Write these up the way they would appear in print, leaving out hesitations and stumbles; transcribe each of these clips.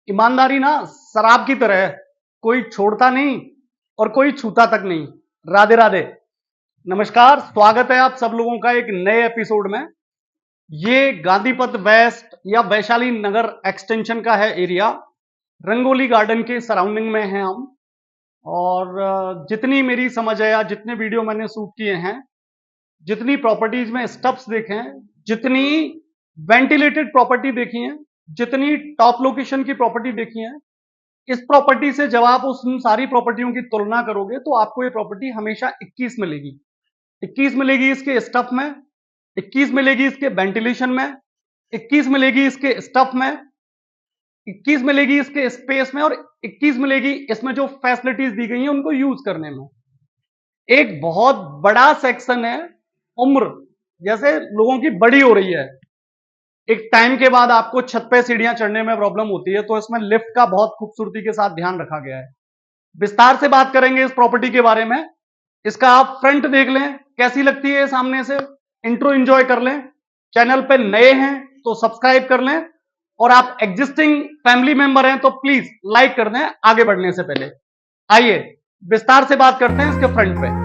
ईमानदारी ना शराब की तरह है, कोई छोड़ता नहीं और कोई छूता तक नहीं। राधे राधे। नमस्कार, स्वागत है आप सब लोगों का एक नए एपिसोड में। ये गांधीपथ वेस्ट या वैशाली नगर एक्सटेंशन का है एरिया। रंगोली गार्डन के सराउंडिंग में हैं हम। और जितनी मेरी समझ है या जितने वीडियो मैंने शूट किए हैं, जितनी प्रॉपर्टीज में स्टब्स देखे हैं, जितनी वेंटिलेटेड प्रॉपर्टी देखी है, जितनी टॉप लोकेशन की प्रॉपर्टी देखी है, इस प्रॉपर्टी से जब आप उन सारी प्रॉपर्टियों की तुलना करोगे तो आपको ये प्रॉपर्टी हमेशा 21 मिलेगी। 21 मिलेगी इसके स्टफ में, 21 मिलेगी इसके वेंटिलेशन में, 21 मिलेगी इसके स्टफ में, 21 मिलेगी इसके स्पेस में, और 21 मिलेगी इसमें जो फैसिलिटीज दी गई हैं उनको यूज करने में। एक बहुत बड़ा सेक्शन है उम्र, जैसे लोगों की बड़ी हो रही है, एक टाइम के बाद आपको छत पे सीढ़ियां चढ़ने में प्रॉब्लम होती है, तो इसमें लिफ्ट का बहुत खूबसूरती के साथ ध्यान रखा गया है। विस्तार से बात करेंगे इस प्रॉपर्टी के बारे में। इसका आप फ्रंट देख लें, कैसी लगती है सामने से। इंट्रो एंजॉय कर लें। चैनल पे नए हैं तो सब्सक्राइब कर लें, और आप एग्जिस्टिंग फैमिली मेंबर हैं तो प्लीज लाइक कर दें आगे बढ़ने से पहले। आइए विस्तार से बात करते हैं इसके फ्रंट पे।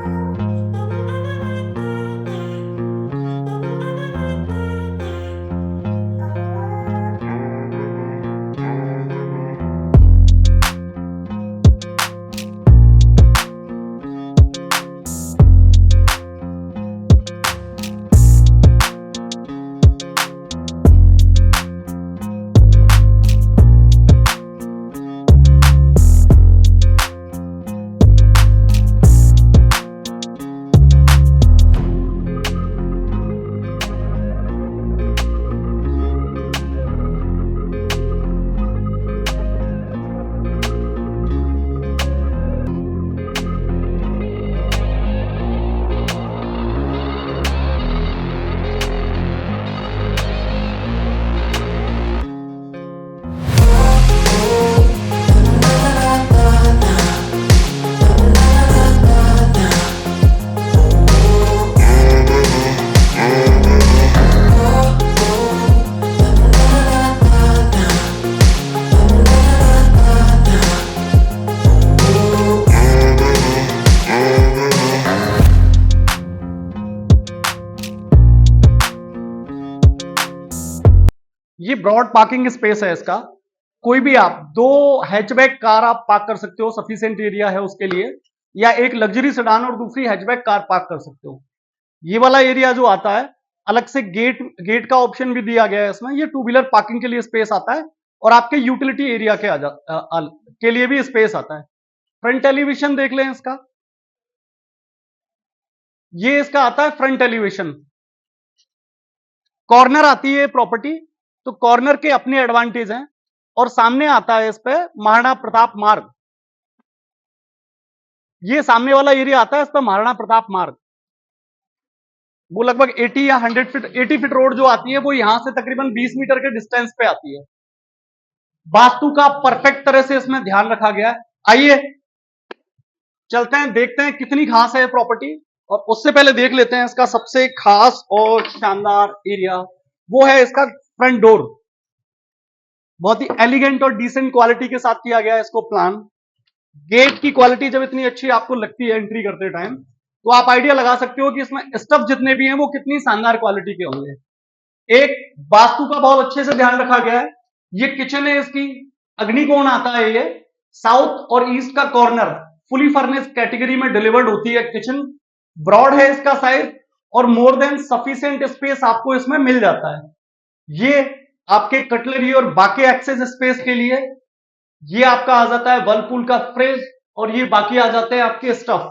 ये ब्रॉड पार्किंग स्पेस है इसका। कोई भी आप दो हैचबैक कार आप पार्क कर सकते हो, सफिशिएंट एरिया है उसके लिए। या एक लग्जरी सेडान और दूसरी हैचबैक कार पार्क कर सकते हो। ये वाला एरिया जो आता है, अलग से गेट का ऑप्शन भी दिया गया है इसमें। ये टू व्हीलर पार्किंग के लिए स्पेस आता है, और आपके यूटिलिटी एरिया के लिए भी स्पेस आता है। फ्रंट एलिवेशन देख लें इसका। ये इसका आता है फ्रंट एलिवेशन। कॉर्नर आती है प्रॉपर्टी, तो कॉर्नर के अपने एडवांटेज हैं। और सामने आता है इस पे महाराणा प्रताप मार्ग। ये सामने वाला एरिया आता है इस पे महाराणा प्रताप मार्ग। वो लगभग 80 या 100 फीट, 80 फीट रोड जो आती है वो यहां से तकरीबन 20 मीटर के डिस्टेंस पे आती है। वास्तु का परफेक्ट तरह से इसमें ध्यान रखा गया है। आइए चलते हैं, देखते हैं कितनी खास है प्रॉपर्टी। और उससे पहले देख लेते हैं इसका सबसे खास और शानदार एरिया, वो है इसका फ्रंट डोर। बहुत ही एलिगेंट और डिसेंट क्वालिटी के साथ किया गया है इसको प्लान। गेट की क्वालिटी जब इतनी अच्छी आपको लगती है एंट्री करते टाइम, तो आप आइडिया लगा सकते हो कि इसमें स्टफ जितने भी हैं वो कितनी शानदार क्वालिटी के होंगे। एक वास्तु का बहुत अच्छे से ध्यान रखा गया है। ये किचन है इसकी, अग्निकोण आता है ये। साउथ और ईस्ट का कॉर्नर फुली फर्निश कैटेगरी में डिलीवर्ड होती है किचन। ब्रॉड है इसका साइज, और मोर देन सफिशिएंट स्पेस आपको इसमें मिल जाता है। ये आपके कटलरी और बाकी एक्सेस स्पेस के लिए। ये आपका आ जाता है वर्लपूल का फ्रिज, और ये बाकी आ जाते हैं आपके स्टफ।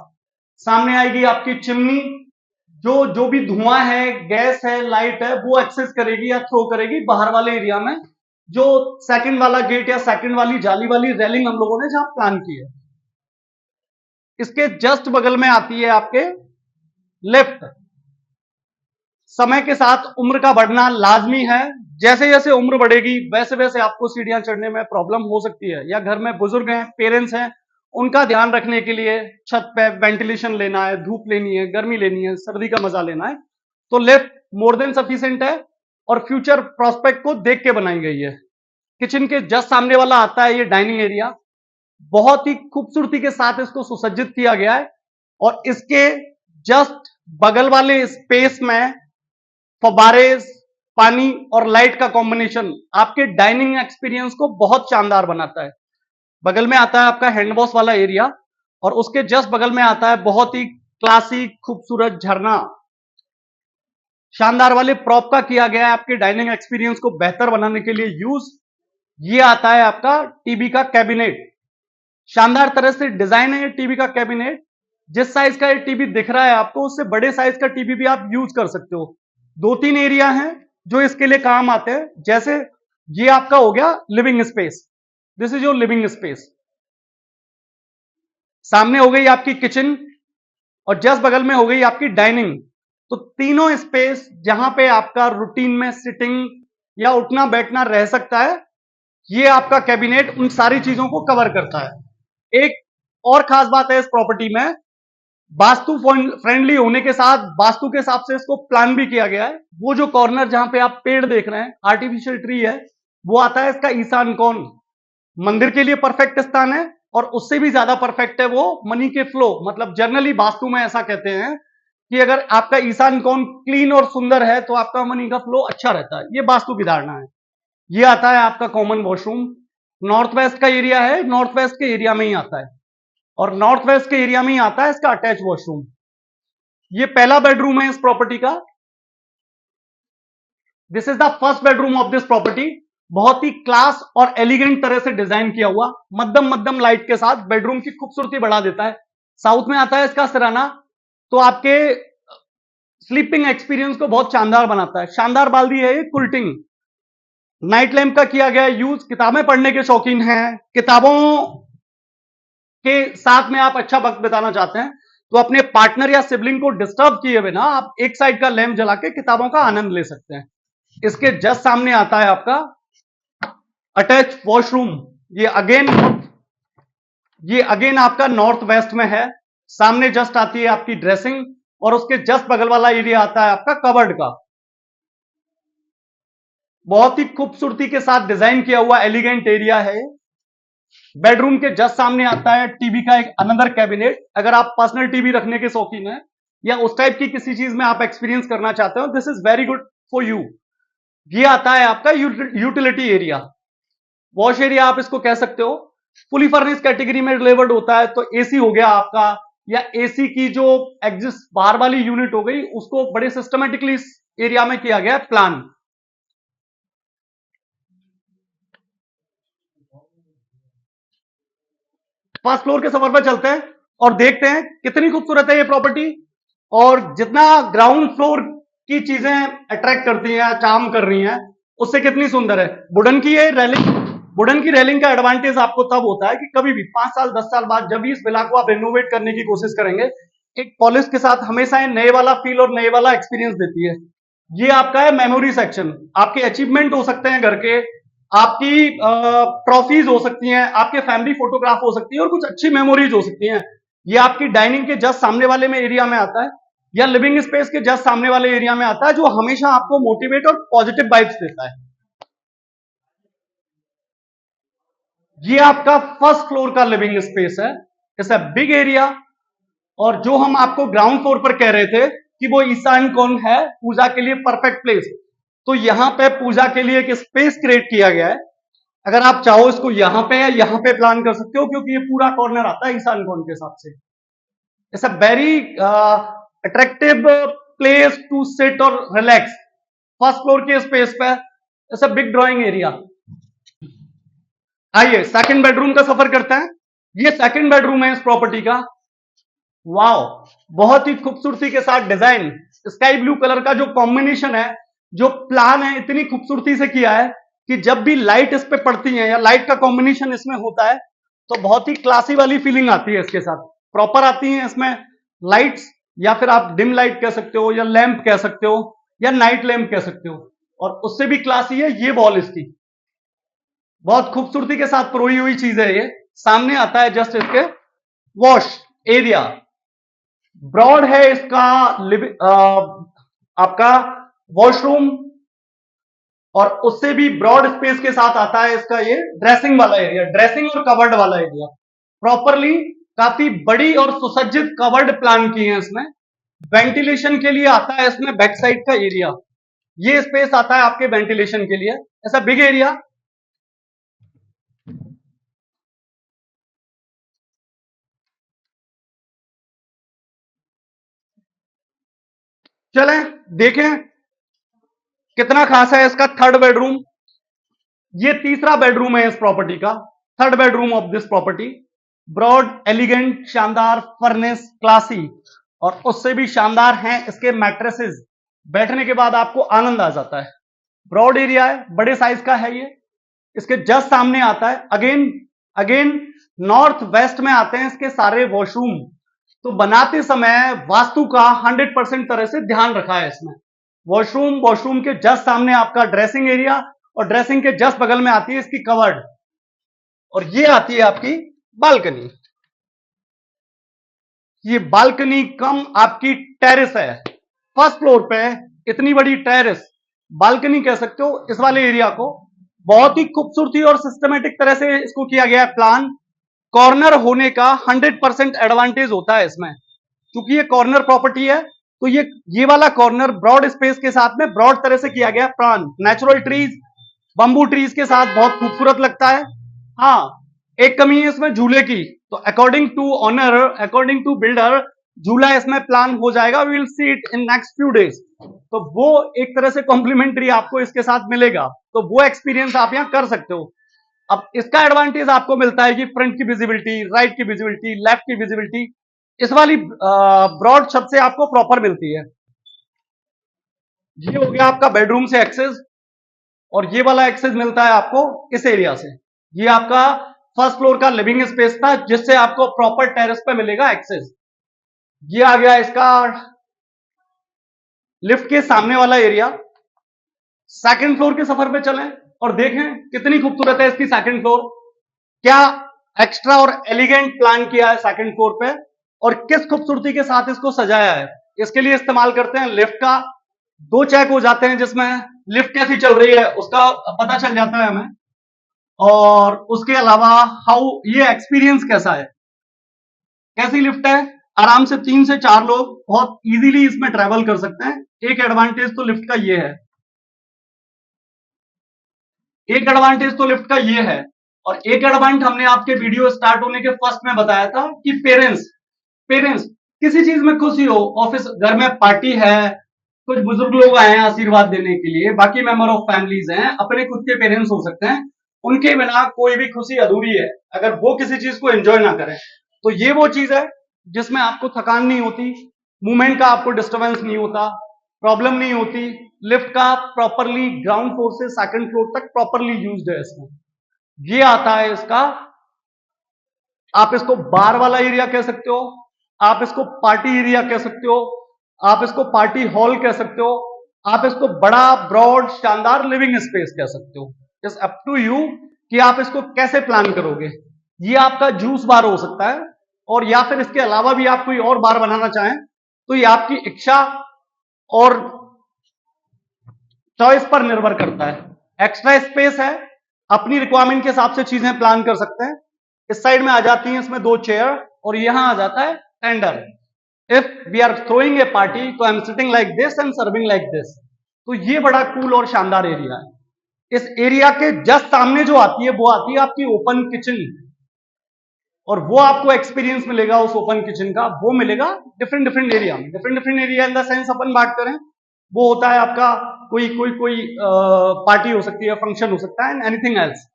सामने आएगी आपकी चिमनी, जो भी धुआं है, गैस है, लाइट है, वो एक्सेस करेगी या थ्रो करेगी बाहर वाले एरिया में, जो सेकंड वाला गेट या सेकंड वाली जाली वाली रेलिंग हम लोगों ने जहां प्लान की है। इसके जस्ट बगल में आती है आपके लेफ्ट। समय के साथ उम्र का बढ़ना लाजमी है। जैसे जैसे उम्र बढ़ेगी वैसे वैसे आपको सीढ़ियां चढ़ने में प्रॉब्लम हो सकती है, या घर में बुजुर्ग हैं, पेरेंट्स हैं, उनका ध्यान रखने के लिए छत पे वेंटिलेशन लेना है, धूप लेनी है, गर्मी लेनी है, सर्दी का मजा लेना है, तो लिफ्ट मोर देन सफिशिएंट है और फ्यूचर प्रोस्पेक्ट को देख के बनाई गई है। किचन के जस्ट सामने वाला आता है ये डाइनिंग एरिया। बहुत ही खूबसूरती के साथ इसको सुसज्जित किया गया है और इसके जस्ट बगल वाले स्पेस में फव्वारे, पानी और लाइट का कॉम्बिनेशन आपके डाइनिंग एक्सपीरियंस को बहुत शानदार बनाता है। बगल में आता है आपका हैंड वॉश वाला एरिया और उसके जस्ट बगल में आता है बहुत ही क्लासी खूबसूरत झरना। शानदार वाले प्रॉप का किया गया है आपके डाइनिंग एक्सपीरियंस को बेहतर बनाने के लिए यूज। ये आता है आपका टीवी का कैबिनेट। शानदार तरह से डिजाइन है ये टीवी का कैबिनेट। जिस साइज का ये टीवी दिख रहा है आपको उससे बड़े साइज का टीवी भी आप यूज कर सकते हो। 2-3 एरिया हैं जो इसके लिए काम आते हैं। जैसे ये आपका हो गया living space, this is your living space. सामने हो गई आपकी किचन और जस्ट बगल में हो गई आपकी डाइनिंग। तो तीनों स्पेस जहां पे आपका रूटीन में सिटिंग या उठना बैठना रह सकता है, ये आपका कैबिनेट उन सारी चीजों को कवर करता है। एक और खास बात है इस प्रॉपर्टी में, वास्तु फ्रेंडली होने के साथ वास्तु के हिसाब से इसको प्लान भी किया गया है। वो जो कॉर्नर जहां पे आप पेड़ देख रहे हैं, आर्टिफिशियल ट्री है, वो आता है इसका ईशान कोण। मंदिर के लिए परफेक्ट स्थान है और उससे भी ज्यादा परफेक्ट है वो मनी के फ्लो। मतलब जनरली वास्तु में ऐसा कहते हैं कि अगर आपका ईशान कोण क्लीन और सुंदर है तो आपका मनी का फ्लो अच्छा रहता है। ये वास्तु की धारणा है। ये आता है आपका कॉमन वॉशरूम। नॉर्थ वेस्ट का एरिया है, नॉर्थ वेस्ट के एरिया में ही आता है और नॉर्थ वेस्ट के एरिया में ही आता है इसका अटैच वॉशरूम। ये पहला बेडरूम है इस प्रॉपर्टी का। This is the first bedroom of this property. बहुत ही क्लास और एलिगेंट तरह से डिजाइन किया हुआ, मध्यम मध्यम लाइट के साथ बेडरूम की खूबसूरती बढ़ा देता है। साउथ में आता है इसका सिराना, तो आपके स्लीपिंग एक्सपीरियंस को बहुत शानदार बनाता है। शानदार बाल्दी है ये, कुल्टिंग नाइट लैंप का किया गया यूज। किताबें पढ़ने के शौकीन हैं, किताबों के साथ में आप अच्छा वक्त बिताना चाहते हैं, तो अपने पार्टनर या सिबलिंग को डिस्टर्ब किए बिना आप एक साइड का लैंप जला के किताबों का आनंद ले सकते हैं। इसके जस्ट सामने आता है आपका अटैच वॉशरूम। ये अगेन आपका नॉर्थ वेस्ट में है। सामने जस्ट आती है आपकी ड्रेसिंग और उसके जस्ट बगल वाला एरिया आता है आपका कबर्ड का। बहुत ही खूबसूरती के साथ डिजाइन किया हुआ एलिगेंट एरिया है। बेडरूम के जस्ट सामने आता है टीवी का एक अनदर कैबिनेट। अगर आप पर्सनल टीवी रखने के शौकीन हैं या उस टाइप की किसी चीज में आप एक्सपीरियंस करना चाहते हो, this is very good for you. ये आता है आपका यूटिलिटी एरिया, वॉश एरिया आप इसको कह सकते हो। फुली फर्निश कैटेगरी में डिलीवर्ड होता है, तो एसी हो गया आपका, या एसी की जो एग्जिस्ट बाहर वाली यूनिट हो गई, उसको बड़े सिस्टमेटिकली इस एरिया में किया गया प्लान। फर्स्ट फ्लोर के सफर पर चलते हैं और देखते हैं कितनी खूबसूरत है ये प्रॉपर्टी और जितना ग्राउंड फ्लोर की चीजें अट्रैक्ट करती हैं, चार्म कर रही हैं, उससे कितनी सुंदर है। वुडन की ये रेलिंग, वुडन की रेलिंग का एडवांटेज आपको तब होता है कि कभी भी 5 साल 10 साल बाद जब भी इस विला को आप रेनोवेट करने की कोशिश करेंगे, एक पॉलिश के साथ हमेशा ये नए वाला फील और नए वाला एक्सपीरियंस देती है। ये आपका है मेमोरी सेक्शन। आपके अचीवमेंट हो सकते हैं घर के, आपकी ट्रॉफीज हो सकती हैं, आपके फैमिली फोटोग्राफ हो सकती है और कुछ अच्छी मेमोरीज हो सकती हैं। ये आपकी डाइनिंग के जस्ट सामने वाले में एरिया में आता है या लिविंग स्पेस के जस्ट सामने वाले एरिया में आता है, जो हमेशा आपको मोटिवेट और पॉजिटिव वाइब्स देता है। ये आपका फर्स्ट फ्लोर का लिविंग स्पेस है। It's a big area. और जो हम आपको ग्राउंड फ्लोर पर कह रहे थे कि वो ईशान कोण है पूजा के लिए परफेक्ट प्लेस, तो यहां पे पूजा के लिए एक स्पेस क्रिएट किया गया है। अगर आप चाहो इसको यहां पे या यहां पे प्लान कर सकते हो, क्योंकि ये पूरा कॉर्नर आता है ईशान कोण के हिसाब से। It's a very attractive place to sit और रिलैक्स। फर्स्ट फ्लोर के स्पेस पे it's a big drawing area. आइए सेकंड बेडरूम का सफर करते हैं। ये सेकंड बेडरूम है इस प्रॉपर्टी का। वाओ, बहुत ही खूबसूरती के साथ डिजाइन, स्काई ब्लू कलर का जो कॉम्बिनेशन है, जो प्लान है, इतनी खूबसूरती से किया है कि जब भी लाइट इस पे पड़ती है या लाइट का कॉम्बिनेशन इसमें होता है तो बहुत ही क्लासी वाली फीलिंग आती है। इसके साथ प्रॉपर आती है इसमें लाइट्स, या फिर आप डिम लाइट कह सकते हो या लैंप कह सकते हो या नाइट लैंप कह सकते हो, और उससे भी क्लासी है ये वॉल इसकी। बहुत खूबसूरती के साथ परोई हुई चीज है ये। सामने आता है जस्ट इसके वॉश एरिया। ब्रॉड है इसका आपका वॉशरूम। और उससे भी ब्रॉड स्पेस के साथ आता है इसका ये ड्रेसिंग वाला एरिया, ड्रेसिंग और कवर्ड वाला एरिया। प्रॉपरली काफी बड़ी और सुसज्जित कवर्ड प्लान की है इसमें। वेंटिलेशन के लिए आता है इसमें बैक साइड का एरिया, ये स्पेस आता है आपके वेंटिलेशन के लिए, ऐसा बिग एरिया। चलें देखें कितना खास है इसका थर्ड बेडरूम। ये तीसरा बेडरूम है इस प्रॉपर्टी का, third bedroom of this property. Broad, elegant, शानदार, फर्नेस, क्लासी, और उससे भी शानदार हैं इसके मैट्रेसेस। बैठने के बाद आपको आनंद आ जाता है। ब्रॉड एरिया है, बड़े साइज का है ये। इसके जस्ट सामने आता है, अगेन अगेन नॉर्थ वेस्ट में आते हैं इसके सारे वॉशरूम। तो बनाते समय वास्तु का 100% तरह से ध्यान रखा है इसमें। वॉशरूम के जस्ट सामने आपका ड्रेसिंग एरिया, और ड्रेसिंग के जस्ट बगल में आती है इसकी कवर्ड, और ये आती है आपकी बालकनी। ये बालकनी कम आपकी टेरेस है, फर्स्ट फ्लोर पे इतनी बड़ी टेरेस, बालकनी कह सकते हो इस वाले एरिया को। बहुत ही खूबसूरती और सिस्टमेटिक तरह से इसको किया गया है प्लान। कॉर्नर होने का 100% एडवांटेज होता है इसमें, क्योंकि ये कॉर्नर प्रॉपर्टी है। तो ये वाला कॉर्नर ब्रॉड स्पेस के साथ में ब्रॉड तरह से किया गया plan. Natural trees, bamboo trees के साथ बहुत खूबसूरत लगता है। हाँ, एक कमी है इसमें झूले की, तो according to owner, according to builder, झूला इसमें प्लान हो जाएगा। We will see it in next few days. तो वो एक तरह से कॉम्प्लीमेंट्री आपको इसके साथ मिलेगा, तो वो एक्सपीरियंस आप यहां कर सकते हो। अब इसका एडवांटेज आपको मिलता है कि फ्रंट की विजिबिलिटी, राइट की विजिबिलिटी, लेफ्ट की विजिबिलिटी इस वाली ब्रॉड छत से आपको प्रॉपर मिलती है। ये हो गया आपका बेडरूम से एक्सेस, और ये वाला एक्सेस मिलता है आपको इस एरिया से। ये आपका फर्स्ट फ्लोर का लिविंग स्पेस था, जिससे आपको प्रॉपर टेरेस पे मिलेगा एक्सेस। ये आ गया इसका लिफ्ट के सामने वाला एरिया। सेकंड फ्लोर के सफर पे चलें और देखें कितनी खूबसूरत है इसकी सेकंड फ्लोर। क्या एक्स्ट्रा और एलिगेंट प्लान किया है सेकंड फ्लोर पे, और किस खूबसूरती के साथ इसको सजाया है। इसके लिए इस्तेमाल करते हैं लिफ्ट का। 2 चेक हो जाते हैं जिसमें लिफ्ट कैसी चल रही है उसका पता चल जाता है हमें, और उसके अलावा हाउ ये एक्सपीरियंस कैसा है, कैसी लिफ्ट है। आराम से 3 से 4 लोग बहुत इजीली इसमें ट्रेवल कर सकते हैं। एक एडवांटेज तो लिफ्ट का ये है, एक एडवांटेज तो लिफ्ट का ये है। और एक एडवांटेज हमने आपके वीडियो स्टार्ट होने के फर्स्ट में बताया था कि पेरेंट्स किसी चीज में खुशी हो, ऑफिस घर में पार्टी है, कुछ बुजुर्ग लोग आए हैं आशीर्वाद देने के लिए, बाकी मेंबर ऑफ फैमिलीज हैं, अपने खुद के पेरेंट्स हो सकते हैं, उनके बिना कोई भी खुशी अधूरी है अगर वो किसी चीज को एंजॉय ना करें। तो ये वो चीज है जिसमें आपको थकान नहीं होती, मूवमेंट का आपको डिस्टर्बेंस नहीं होता, प्रॉब्लम नहीं होती। लिफ्ट का प्रॉपरली ग्राउंड फ्लोर से सेकंड फ्लोर तक प्रॉपरली यूज्ड है इसमें। ये आता है इसका, आप इसको बार वाला एरिया कह सकते हो, आप इसको पार्टी एरिया कह सकते हो, आप इसको पार्टी हॉल कह सकते हो, आप इसको बड़ा ब्रॉड शानदार लिविंग स्पेस कह सकते हो। इट्स अप टू यू कि आप इसको कैसे प्लान करोगे। ये आपका जूस बार हो सकता है, और या फिर इसके अलावा भी आप कोई और बार बनाना चाहें तो ये आपकी इच्छा और चॉइस पर निर्भर करता है। एक्स्ट्रा स्पेस है, अपनी रिक्वायरमेंट के हिसाब से चीजें प्लान कर सकते हैं। इस साइड में आ जाती हैं इसमें 2 चेयर, और यहां आ जाता है tender. If we are throwing a party तो I am sitting like this and serving like this. तो ये बड़ा कूल और शानदार एरिया है। इस एरिया के जस्ट सामने जो आती है वो आती है आपकी ओपन किचन, और वो आपको एक्सपीरियंस मिलेगा उस ओपन किचन का, वो मिलेगा डिफरेंट एरिया में। Different area in the sense अपन बात करें, वो होता है आपका कोई कोई कोई पार्टी हो सकती है, फंक्शन हो सकता है, एनीथिंग एल्स।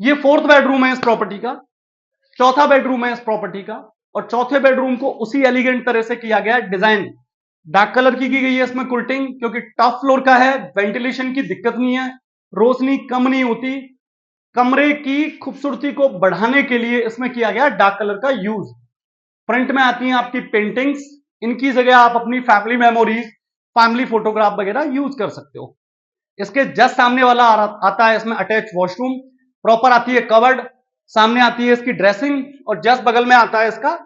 ये 4th बेडरूम है इस प्रॉपर्टी का, चौथा बेडरूम है इस प्रॉपर्टी का, और चौथे बेडरूम को उसी एलिगेंट तरह से किया गया है डिजाइन। डार्क कलर की गई है इसमें कुल्टिंग, क्योंकि टॉप फ्लोर का है, वेंटिलेशन की दिक्कत नहीं है, रोशनी कम नहीं होती। कमरे की खूबसूरती को बढ़ाने के लिए इसमें किया गया डार्क कलर का यूज। फ्रंट में आती हैं आपकी पेंटिंग्स, इनकी जगह आप अपनी फैमिली मेमोरीज, फैमिली फोटोग्राफ वगैरह यूज कर सकते हो। इसके जस्ट सामने वाला आता है इसमें अटैच वॉशरूम, प्रॉपर आती है कवर्ड, सामने आती है इसकी ड्रेसिंग, और जस्ट बगल में आता है इसका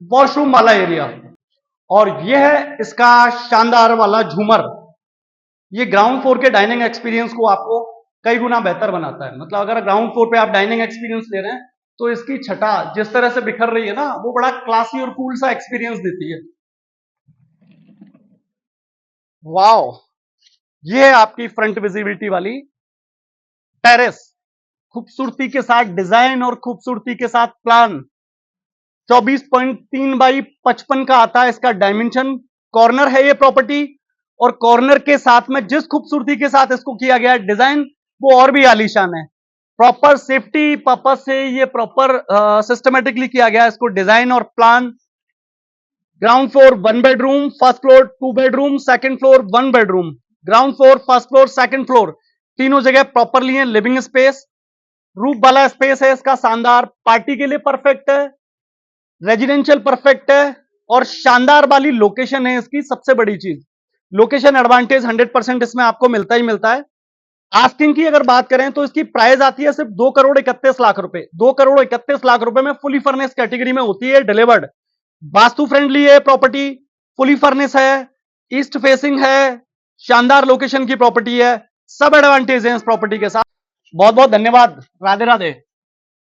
वॉशरूम वाला एरिया। और यह है इसका शानदार वाला झूमर। ये ग्राउंड फ्लोर के डाइनिंग एक्सपीरियंस को आपको कई गुना बेहतर बनाता है। मतलब अगर ग्राउंड फ्लोर पे आप डाइनिंग एक्सपीरियंस ले रहे हैं तो इसकी छटा जिस तरह से बिखर रही है ना, वो बड़ा क्लासी और कूल सा एक्सपीरियंस देती है। वाओ, ये है आपकी फ्रंट विजिबिलिटी वाली टेरेस, खूबसूरती के साथ डिजाइन और खूबसूरती के साथ प्लान। 24.3 बाई 55 का आता है इसका डायमेंशन। कॉर्नर है ये प्रॉपर्टी, और कॉर्नर के साथ में जिस खूबसूरती के साथ इसको किया गया है डिजाइन, वो और भी आलीशान है। प्रॉपर सेफ्टी पर्पज से ये प्रॉपर सिस्टमेटिकली किया गया है इसको डिजाइन और plan. Ground floor 1 bedroom, first floor 2 bedroom, second floor 1 bedroom. Ground floor, first floor, second floor, तीनों जगह प्रॉपरली है लिविंग स्पेस। रूफ वाला स्पेस है इसका शानदार, पार्टी के लिए परफेक्ट है, रेजिडेंशियल परफेक्ट है, और शानदार वाली लोकेशन है इसकी सबसे बड़ी चीज। लोकेशन एडवांटेज 100% इसमें आपको मिलता ही मिलता है। आस्किंग की अगर बात करें तो इसकी प्राइस आती है सिर्फ 2,31,00,000 रुपए। 2,31,00,000 रुपए में फुली फर्निश कैटेगरी में होती है, डिलीवर्ड। वास्तु फ्रेंडली है प्रॉपर्टी, फुली फर्निश है, ईस्ट फेसिंग है, शानदार लोकेशन की प्रॉपर्टी है, सब एडवांटेज है इस प्रॉपर्टी के साथ। बहुत बहुत धन्यवाद, राधे राधे।